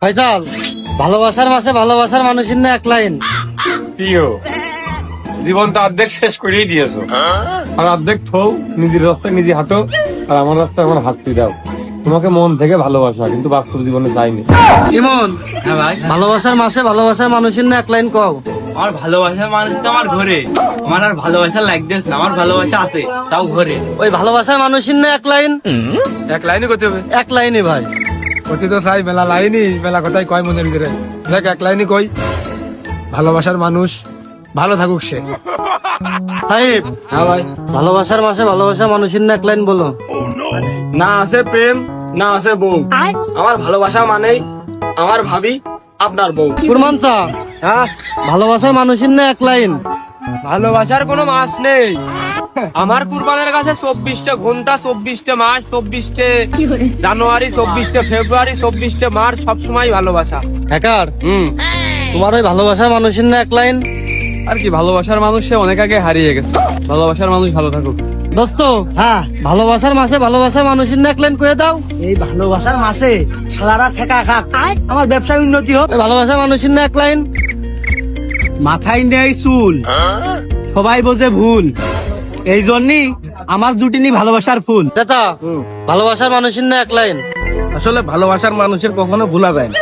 ফয়সাল, ভালোবাসার মাসে ভালোবাসার মানুষের না এক লাইন। প্রিয়, জীবনটা অর্ধেক শেষ করেই দিয়েছো, আর অর্ধেক থৌ নিজের রাস্তায় নিজে হাঁটো, আর আমার রাস্তায় আমার হাঁটতে দাও। তোমাকে মন থেকে ভালোবাসা, কিন্তু বাস্তব জীবনে যায়নি। ইমন, হ্যাঁ ভাই, ভালোবাসার মাসে ভালোবাসার মানুষের না এক লাইন কও। আমার ভালোবাসার মানুষ তো আমার ঘরে। আমার আর ভালোবাসা লাগতেছে না, আমার ভালোবাসা আছে তাও ঘরে। ওই ভালোবাসার মানুষের না এক লাইন। এক লাইনে করতে হবে, এক লাইনই ভাই। অতি তো চাই মেলা লাইনই, মেলা কথাই কয় মনের ভিতরে। দেখ এক লাইনই কই, ভালোবাসার মানুষ ভালো থাকুক সে। সাহেব, হ্যাঁ ভাই, ভালোবাসার মাসে ভালোবাসার মানুষের না এক লাইন বলো। না আছে প্রেম, না আছে বউ। আমার ভালোবাসা মানেই আমার ভাবি আপনার বউ। কুরমান চা, হ্যাঁ, ভালোবাসার মানুষের না এক লাইন। ভালোবাসার কোনো মাস নেই। আমার কুরবানের কাছে 24টা ঘন্টা, 24টা মাস, 24টে জানুয়ারি, 24টে ফেব্রুয়ারি, 24টে মার্চ, সবসময় ভালোবাসা। হ্যাকার, তোমার ওই ভালোবাসার মানুষের না এক লাইন। আর কি, ভালোবাসার মানুষ সে অনেক আগে হারিয়ে গেছে। ভালোবাসার মানুষ ভালো থাকুক। দোস্ত, হ্যাঁ, ভালোবাসার মাসে ভালোবাসার মানুষের না এক লাইন কয়ে দাও। এই ভালোবাসার মাসে সারা শেখা খাক আমার ব্যবসায় উন্নতি হোক। ওই ভালোবাসার মানুষের না এক লাইন। মাথায় নেই চুল, সবাই বোঝে ভুল, এই জন্যই আমার জুটিনি ভালোবাসার ফুল। দাদা, ভালোবাসার মানুষের না এক লাইন। আসলে ভালোবাসার মানুষের কখনো ভোলা যায় না,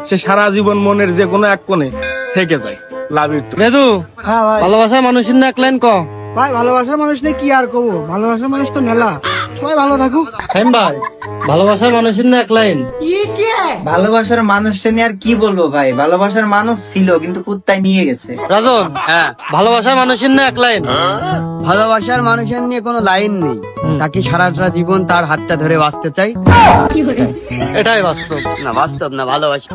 সে সারা জীবন মনের যে কোনো এক কোণে থেকে যায়। Love you. বেদু, হ্যাঁ ভাই, ভালোবাসার মানুষের না এক লাইন ক। ভাই ভালোবাসার মানুষ নেই কি আর কব, ভালোবাসার মানুষ তো মেলা, সবাই ভালো থাকুক। হেম ভাই, ভালোবাসার মানুষের না এক লাইন। ভালোবাসার মানুষটা নিয়ে আর কি বলবো ভাই, ভালোবাসার মানুষ ছিল কিন্তু কুত্তায় নিয়ে গেছে। রাজন, হ্যাঁ, ভালোবাসার মানুষের না এক লাইন। ভালোবাসার মানুষের নিয়ে কোনো লাইন নেই, তাকে সারাটা জীবন তার হাতটা ধরে বাঁচতে চাই। এটাই বাস্তব। না বাস্তব না, ভালোবাসা।